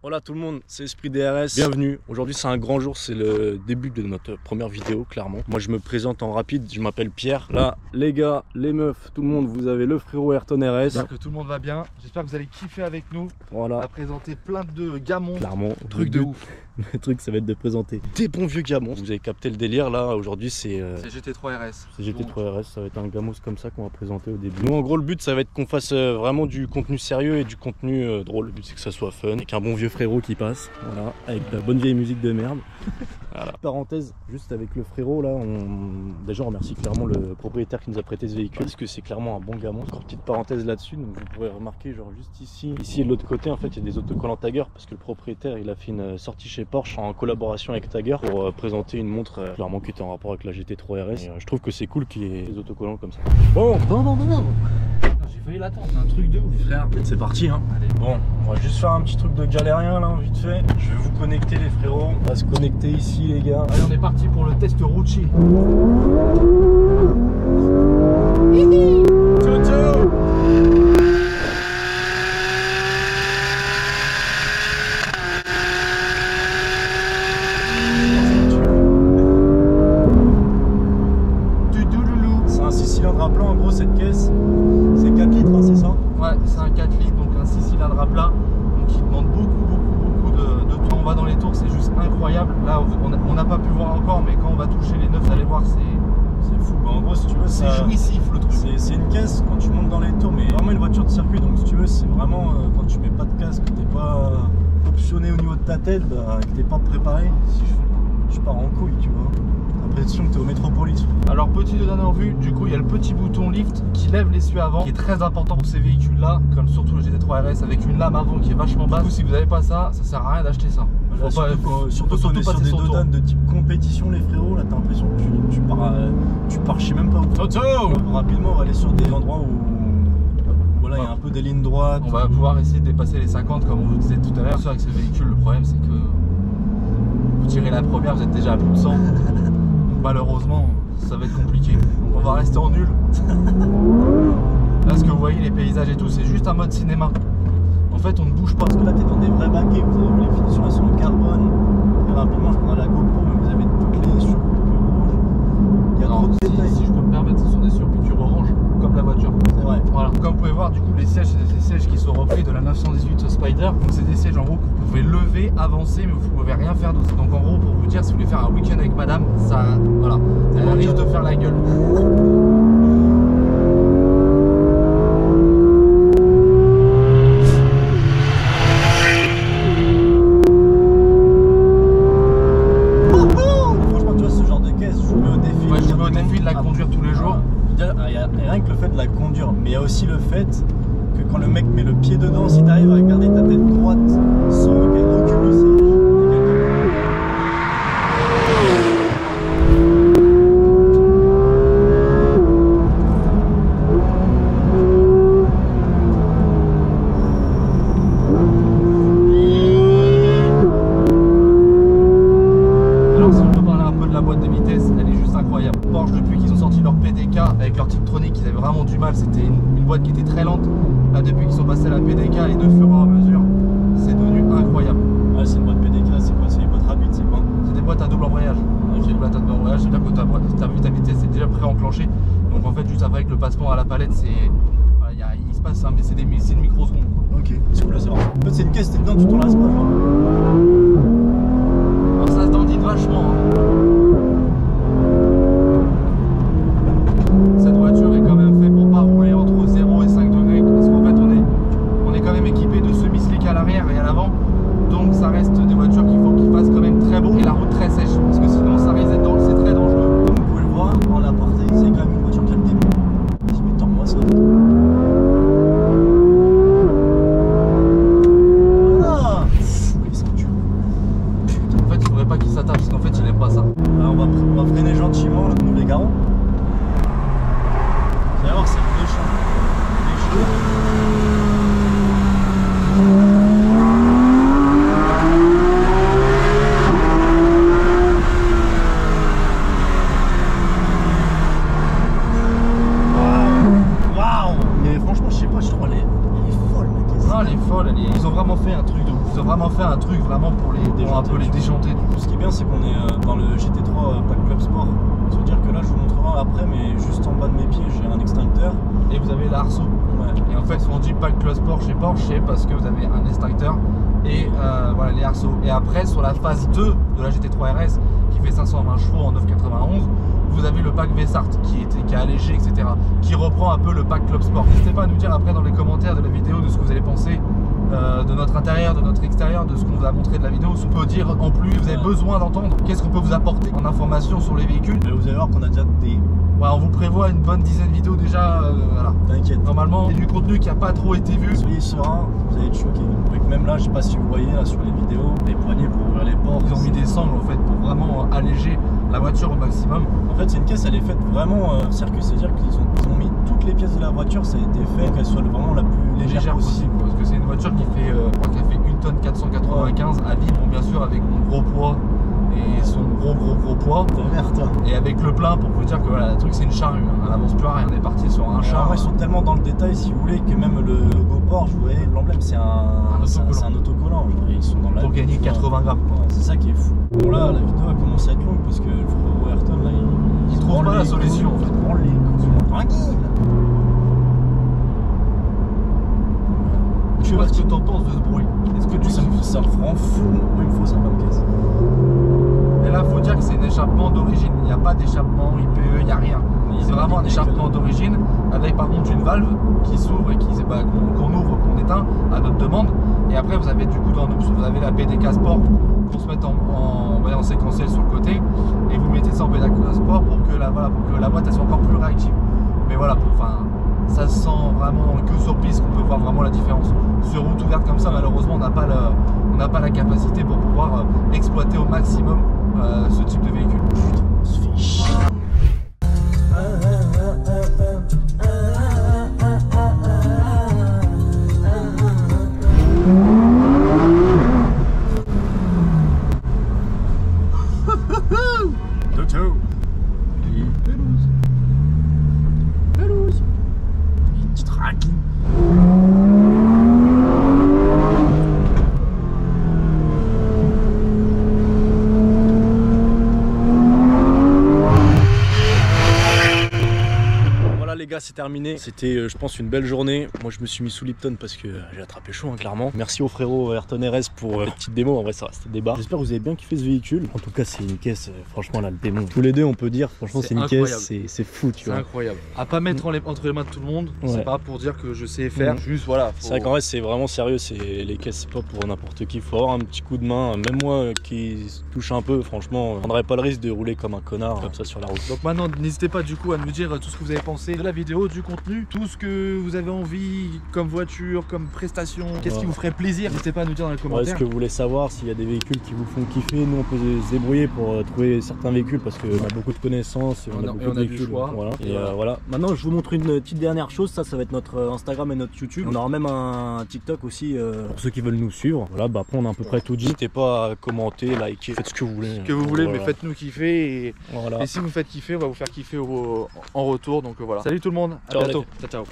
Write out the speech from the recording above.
Voilà tout le monde, c'est Esprit DRS, bienvenue. Aujourd'hui c'est un grand jour, c'est le début de notre première vidéo clairement. Moi je me présente en rapide, je m'appelle Pierre. Là les gars, les meufs, tout le monde, vous avez le frérot Ayrton RS. J'espère que tout le monde va bien, j'espère que vous allez kiffer avec nous. Voilà. On va présenter plein de gamons. Clairement, truc de ouf. Le truc ça va être de présenter des bons vieux gamons. Vous avez capté le délire là, aujourd'hui c'est GT3 RS. C'est GT3 RS, ça va être un gamos comme ça qu'on va présenter au début. Nous en gros le but ça va être qu'on fasse vraiment du contenu sérieux et du contenu drôle. Le but c'est que ça soit fun, avec un bon vieux frérot qui passe, voilà, avec la bonne vieille musique de merde. Voilà. Parenthèse, juste avec le frérot là, déjà on remercie clairement le propriétaire qui nous a prêté ce véhicule parce que c'est clairement un bon gamin. Encore petite parenthèse là-dessus, donc vous pourrez remarquer genre juste ici et de l'autre côté en fait il y a des autocollants Tagger parce que le propriétaire il a fait une sortie chez Porsche en collaboration avec Tagger pour présenter une montre clairement qui était en rapport avec la GT3 RS. Et, je trouve que c'est cool qu'il y ait des autocollants comme ça. Bon. J'ai failli l'attendre, c'est un truc de ouf frère. C'est parti hein. Allez. Bon, on va juste faire un petit truc de galérien là, vite fait. Je vais vous connecter les frérots. On va se connecter ici les gars. Allez, on est parti pour le test Rucci. Toto. C'est un 6 cylindres à plat en gros cette caisse. C'est 4 litres hein, c'est ça? Ouais, c'est un 4 litres, donc un 6 cylindres à plat. Donc il demande beaucoup de temps. On va dans les tours, c'est juste incroyable. Là on n'a pas pu voir encore, mais quand on va toucher les neufs, vous allez voir, c'est fou. Bah, en gros si tu veux c'est jouissif le truc. C'est une caisse quand tu montes dans les tours, mais vraiment une voiture de circuit. Donc si tu veux c'est vraiment quand tu mets pas de casque, que t'es pas optionné au niveau de ta tête, bah, que t'es pas préparé, si je pars en couille tu vois. T'as l'impression que t'es au Métropolis. Alors petit de dernière vue, du coup il y a le petit bouton lift qui lève l'essieu avant, qui est très important pour ces véhicules là, comme surtout le GT3 RS avec une lame avant qui est vachement basse. Du coup si vous n'avez pas ça, ça sert à rien d'acheter ça. Là, surtout on est sur des dodanes de type compétition les frérots, là t'as l'impression que tu pars je sais même pas où. Toto. Rapidement on va aller sur des endroits où voilà il y a un peu des lignes droites. On va pouvoir essayer de dépasser les 50 comme on vous disait tout à l'heure. Avec ces véhicules le problème c'est que vous tirez la première, vous êtes déjà à plus de 100. Malheureusement, ça va être compliqué. Donc on va rester en nul. Là, ce que vous voyez, les paysages et tout, c'est juste un mode cinéma. En fait, on ne bouge pas. Parce que là, t'es dans des vrais baquets. Vous avez vu les finitions, elles sont en carbone. Et rapidement, je prends la GoPro, mais vous avez toutes les surpiqûres rouges. Il y a trop de détails. Si je peux me permettre, ce sont des surpiqûres orange, comme la voiture. C'est vrai. Voilà. Comme vous pouvez voir, du coup, les sièges, c'est des sièges qui sont repris de la 918 Spider. Donc, c'est des sièges en gros que vous pouvez lever, avancer, mais vous pouvez rien faire d'autre. Donc, en gros, pour vous dire, si vous voulez faire un week-end avec madame, ça, voilà, elle risque de faire la gueule. Franchement, tu vois, ce genre de caisse, je me défie. Ouais, je me défie de la conduire tous les jours. Il y a rien que le fait de la conduire, mais il y a aussi le fait que quand le mec met le pied dedans, si tu arrives à garder ta tête droite sans qu'elle recule le siège, alors si on peut parler un peu de la boîte de vitesse, elle est juste incroyable. Porsche, depuis qu'ils ont sorti leur PDK avec leur Tiptronic, ils avaient vraiment du mal, c'était une boîte qui était très lente. Là depuis qu'ils sont passés à la PDK et de fur et à mesure, c'est devenu incroyable. ouais, c'est une boîte PDK, c'est quoi? C'est une boîte rapide, c'est quoi? C'est des boîtes à double embrayage. J'ai une boîte à double embrayage, c'est-à-dire que ta vitesse est déjà pré-enclenchée. Donc en fait juste après avec le passement à la palette, voilà, il se passe c'est une microseconde. Ok, c'est cool à savoir. En fait, c'est une caisse, t'es dedans, tu t'en lasses pas, genre. Alors ça se dandine vachement. Cette voiture est quand même faite pour pas rouler entre 0 et 5 degrés parce qu'en fait on est quand même équipé de semi-slick à l'arrière et à l'avant. Donc ça reste des voitures qu'il faut qu'ils fassent quand même très beau et la route très sèche parce que sinon ça risque d'être c'est très dangereux. Comme vous pouvez le voir, en la portée, c'est quand même une voiture qui a le début. Vas-y, mais tends-moi ça. Voilà. Les ceintures. Putain, en fait il faudrait pas qu'il s'attache parce qu'en fait il aime pas ça. Là, on va freiner gentiment, là, nous les garons. Vous allez voir, c'est méchant. fait un truc vraiment pour un peu les déjanter. Ce qui est bien, c'est qu'on est dans le GT3 Pack Club Sport. Ça veut dire que là, je vous montrerai après, mais juste en bas de mes pieds, j'ai un extincteur. Et vous avez l'arceau. Ouais. Et en fait, on dit Pack Club Sport chez Porsche, c'est parce que vous avez un extincteur et voilà les arceaux. Et après, sur la phase 2 de la GT3 RS, qui fait 520 chevaux en 991, vous avez le pack Vessart qui a allégé, etc. qui reprend un peu le pack Club Sport. N'hésitez pas à nous dire après dans les commentaires de la vidéo de ce que vous allez penser de notre intérieur, de notre extérieur, de ce qu'on vous a montré de la vidéo. Ce qu'on peut dire en plus, vous avez besoin d'entendre, qu'est-ce qu'on peut vous apporter en information sur les véhicules. Mais vous allez voir qu'on a déjà des... Ouais, on vous prévoit une bonne dizaine de vidéos déjà. Voilà. T'inquiète. Normalement, il y a du contenu qui n'a pas trop été vu. Soyez serein, vous allez être choqués. Même là, je sais pas si vous voyez là sur les vidéos, les poignées pour ouvrir les portes. Ils ont mis des sangles en fait pour vraiment alléger la voiture au maximum. En fait, c'est une caisse, elle est faite vraiment circuit, c'est-à-dire qu'ils ont mis toutes les pièces de la voiture, ça a été fait pour qu'elle soit vraiment la plus légère possible. Parce que c'est une voiture qui fait, je crois qu'elle fait 1 tonne 495 à vide. Bon, bien sûr, avec mon gros poids et son gros poids. Et avec le plein pour vous dire que voilà, le truc c'est une charrue, hein. Elle avance plus à rien, on est parti sur un char. Ils sont tellement dans le détail, si vous voulez, que même le logo Porsche, vous voyez, l'emblème c'est un autocollant. Ils sont dans pour gagner 80 grammes. Ouais, c'est ça qui est fou. Bon là, la vidéo a commencé à être longue parce que le frérot Ayrton là, il trouve pas la solution en fait. Tranquille. Je sais pas ce que t'entends de ce bruit. Est-ce que ça me rend fou. Moi, il me faut ça comme caisse. Et là, faut dire que c'est un échappement d'origine. Il n'y a pas d'échappement IPE, il n'y a rien. C'est vraiment un échappement d'origine avec par contre une valve qui s'ouvre et qu'on ouvre, qu'on éteint à notre demande. Et après, vous avez du coup dans l'option, vous avez la PDK Sport pour se mettre en séquentiel sur le côté. Et vous mettez ça en PDK Sport pour que la boîte elle soit encore plus réactive. Mais voilà, ça se sent vraiment que sur piste qu'on peut voir vraiment la différence. Sur route ouverte comme ça, malheureusement, on n'a pas la capacité pour pouvoir exploiter au maximum ce type de véhicule. On se fait chier. Pelouse. Une petite raquine. Les gars, c'est terminé. C'était, je pense, une belle journée. Moi, je me suis mis sous Lipton parce que j'ai attrapé chaud, hein, clairement. Merci au frérot Ayrton RS pour la petite démo. En vrai, ça restait débat. J'espère que vous avez bien kiffé ce véhicule. En tout cas, c'est une caisse, franchement, là, le démon. Tous les deux, on peut dire, franchement, c'est une caisse, c'est fou, tu vois. C'est incroyable. À pas mettre entre les mains de tout le monde. Ouais. C'est pas pour dire que je sais faire. Juste, voilà. C'est vrai qu'en vrai, c'est vraiment sérieux. Les caisses, c'est pas pour n'importe qui. Faut avoir un petit coup de main. Même moi qui touche un peu, franchement, je prendrais pas le risque de rouler comme un connard comme ça sur la route. Donc maintenant, n'hésitez pas du coup à nous dire tout ce que vous avez pensé de la vidéo, du contenu, tout ce que vous avez envie comme voiture, comme prestation, qu'est-ce qui vous ferait plaisir. N'hésitez pas à nous dire dans les commentaires. Est-ce que vous voulez savoir s'il y a des véhicules qui vous font kiffer? Nous, on peut se débrouiller pour trouver certains véhicules parce qu'on a beaucoup de connaissances et on a beaucoup de véhicules. Voilà. Et voilà. Maintenant, je vous montre une petite dernière chose. Ça va être notre Instagram et notre YouTube. On aura même un TikTok aussi pour ceux qui veulent nous suivre. Voilà, bah après, on a à peu près tout dit. N'hésitez pas à commenter, liker, faites ce que vous voulez. Ce que vous voulez, mais faites-nous kiffer. Voilà. Et si vous faites kiffer, on va vous faire kiffer en retour. Donc voilà. Salut tout le monde, à bientôt. Ciao, ciao.